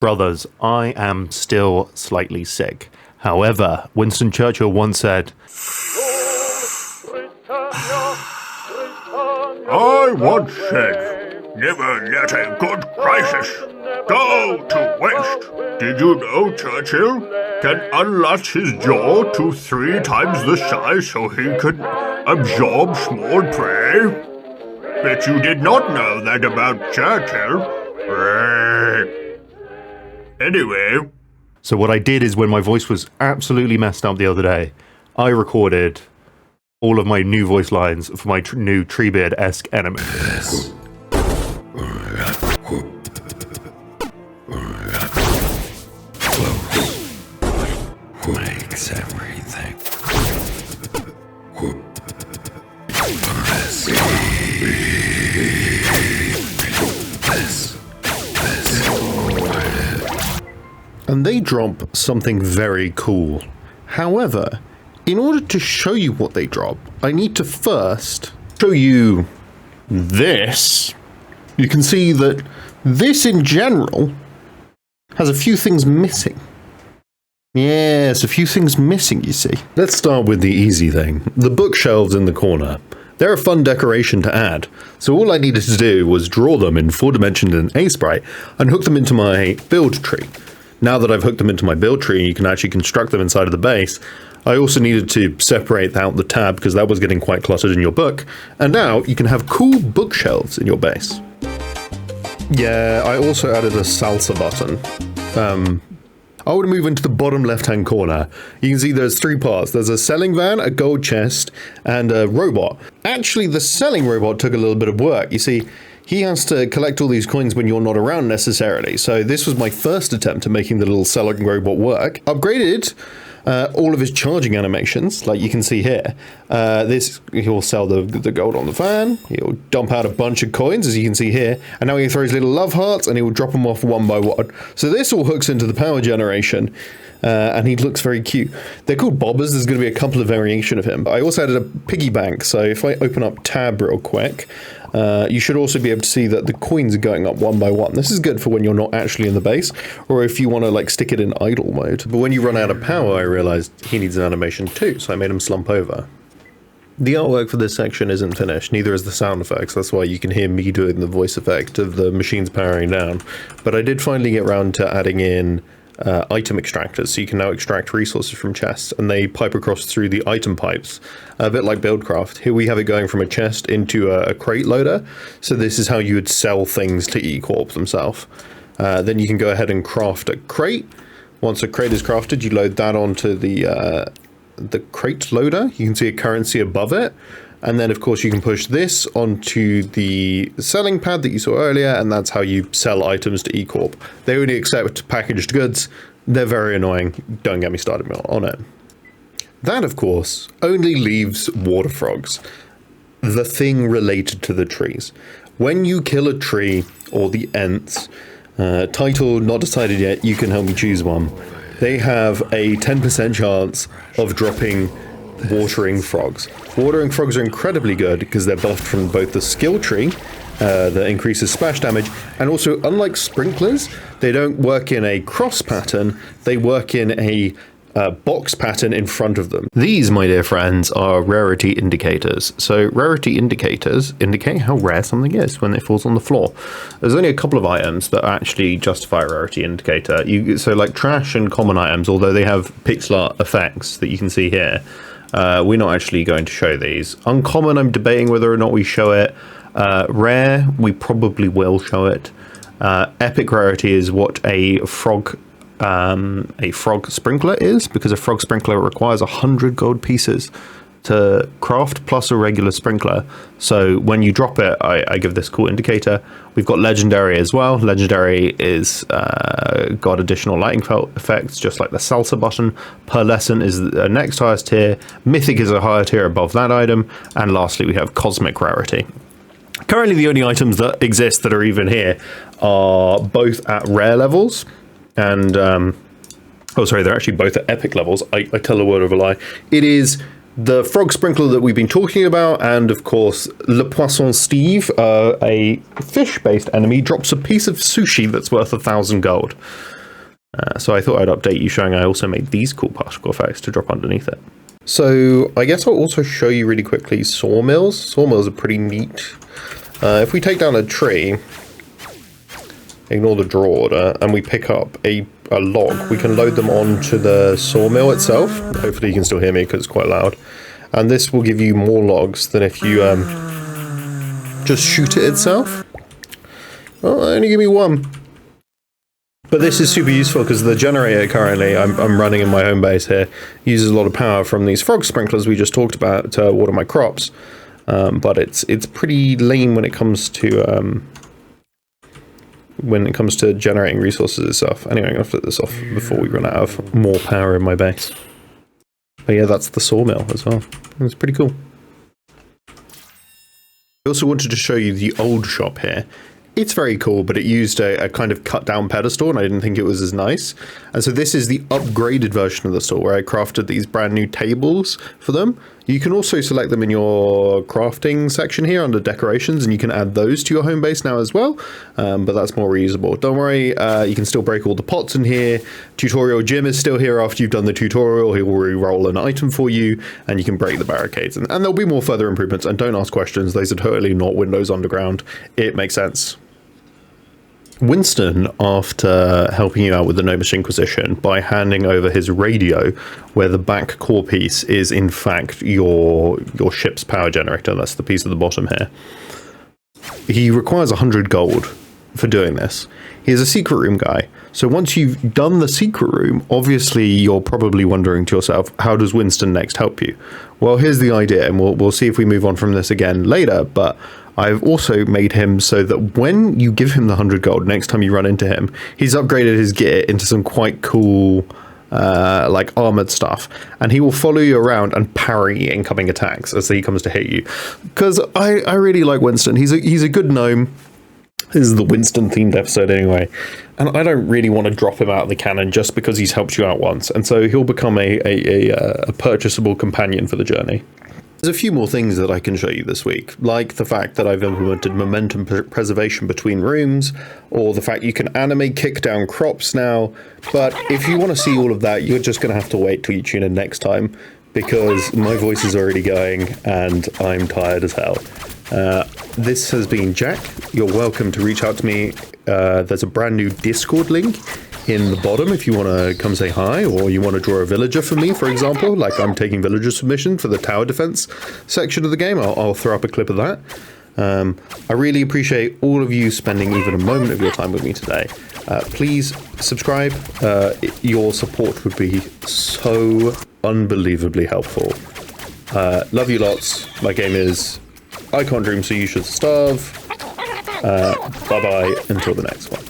Brothers, I am still slightly sick. However, Winston Churchill once said, I once said, never let a good crisis go to waste. Did you know Churchill can unlatch his jaw to 3 times the size so he can absorb small prey? Bet you did not know that about Churchill. Anyway. So what I did is when my voice was absolutely messed up the other day, I recorded all of my new voice lines for my new Treebeard-esque enemy. Makes everything. And they drop something very cool. However, in order to show you what they drop, I need to first show you this. You can see that this in general has a few things missing. Yes, a few things missing, you see. Let's start with the easy thing. The bookshelves in the corner. They're a fun decoration to add. So all I needed to do was draw them in 4 dimensions in Aseprite and hook them into my build tree. Now that I've hooked them into my build tree, you can actually construct them inside of the base. I also needed to separate out the tab because that was getting quite cluttered in your book. And now you can have cool bookshelves in your base. Yeah, I also added a salsa button. I would move into the bottom left-hand corner. You can see there's 3 parts. There's a selling van, a gold chest, and a robot. Actually, the selling robot took a little bit of work. You see, he has to collect all these coins when you're not around necessarily. So this was my first attempt at making the little selling robot work. Upgraded all of his charging animations, like you can see here. He'll sell the gold on the fan. He'll dump out a bunch of coins, as you can see here. And now he throws little love hearts, and he will drop them off one by one. So this all hooks into the power generation. And he looks very cute. They're called bobbers. There's going to be a couple of variations of him. But I also added a piggy bank. So if I open up tab real quick, you should also be able to see that the coins are going up one by one. This is good for when you're not actually in the base, or if you want to like stick it in idle mode. But when you run out of power, I realized he needs an animation too, so I made him slump over. The artwork for this section isn't finished, neither is the sound effects. That's why you can hear me doing the voice effect of the machines powering down. But I did finally get around to adding in item extractors, so you can now extract resources from chests, and they pipe across through the item pipes, a bit like Buildcraft. Here we have it going from a chest into a crate loader, so this is how you would sell things to E-Corp themselves. Then you can go ahead and craft a crate. Once a crate is crafted, you load that onto the crate loader. You can see a currency above it. And then, of course, you can push this onto the selling pad that you saw earlier, and that's how you sell items to E-Corp. They only accept packaged goods. They're very annoying. Don't get me started on it. That, of course, only leaves water frogs, the thing related to the trees. When you kill a tree, or the Ents, title not decided yet, you can help me choose one. They have a 10% chance of dropping watering frogs. Watering frogs are incredibly good because they're buffed from both the skill tree that increases splash damage, and also, unlike sprinklers, they don't work in a cross pattern, they work in a box pattern in front of them. These, my dear friends, are rarity indicators. So rarity indicators indicate how rare something is when it falls on the floor. There's only a couple of items that actually justify a rarity indicator. So like trash and common items, although they have pixel art effects that you can see here, we're not actually going to show these. Uncommon, I'm debating whether or not we show it. Rare, we probably will show it. Epic rarity is what a frog sprinkler is, because a frog sprinkler requires 100 gold pieces to craft plus a regular sprinkler. So when you drop it, I give this cool indicator. We've got legendary as well. Legendary is got additional lighting effects, just like the salsa button. Pearlescent is the next highest tier. Mythic is a higher tier above that item. And lastly, we have cosmic rarity. Currently, the only items that exist that are even here are both at rare levels, and oh sorry, they're actually both at epic levels. I tell a word of a lie. It is the frog sprinkler that we've been talking about, and of course, Le Poisson Steve, a fish-based enemy, drops a piece of sushi that's worth 1,000 gold. So I thought I'd update you, showing I also made these cool particle effects to drop underneath it. So I guess I'll also show you really quickly sawmills. Sawmills are pretty neat. If we take down a tree, ignore the draw order, and we pick up a log, we can load them onto the sawmill itself. Hopefully you can still hear me because it's quite loud. And this will give you more logs than if you just shoot it itself. Well, only give me one. But this is super useful because the generator currently I'm running in my home base here uses a lot of power from these frog sprinklers we just talked about to water my crops. But it's pretty lame when it comes to generating resources itself. Anyway, I'm gonna flip this off before we run out of more power in my base. But yeah, that's the sawmill as well. It's pretty cool. I also wanted to show you the old shop here. It's very cool, but it used a kind of cut down pedestal, and I didn't think it was as nice. And so this is the upgraded version of the store where I crafted these brand new tables for them. You can also select them in your crafting section here under decorations, and you can add those to your home base now as well. But that's more reusable. Don't worry, you can still break all the pots in here. Tutorial Jim is still here after you've done the tutorial. He will re-roll an item for you, and you can break the barricades. And there'll be more further improvements, and don't ask questions. Those are totally not Windows Underground. It makes sense. Winston, after helping you out with the Gnomish Inquisition by handing over his radio, where the back core piece is in fact your ship's power generator, that's the piece at the bottom here, he requires 100 gold for doing this. He's a secret room guy, so once you've done the secret room, obviously you're probably wondering to yourself, how does Winston next help you? Well, here's the idea, and we'll see if we move on from this again later, but I've also made him so that when you give him the 100 gold, next time you run into him, he's upgraded his gear into some quite cool, like armored stuff, and he will follow you around and parry incoming attacks as he comes to hit you. Because I really like Winston. He's a good gnome. This is the Winston themed episode anyway, and I don't really want to drop him out of the canon just because he's helped you out once, and so he'll become a purchasable companion for the journey. There's a few more things that I can show you this week, like the fact that I've implemented momentum preservation between rooms, or the fact you can animate kick down crops now. But if you want to see all of that, you're just going to have to wait till you tune in next time, because my voice is already going and I'm tired as hell. This has been Jack. You're welcome to reach out to me. There's a brand new Discord link in the bottom if you want to come say hi, or you want to draw a villager for me, for example, like I'm taking villager submission for the tower defense section of the game. I'll throw up a clip of that. I really appreciate all of you spending even a moment of your time with me today. Please subscribe. Your support would be so unbelievably helpful. Love you lots. My game is I Can't Dream, So You Should Starve. Bye bye until the next one.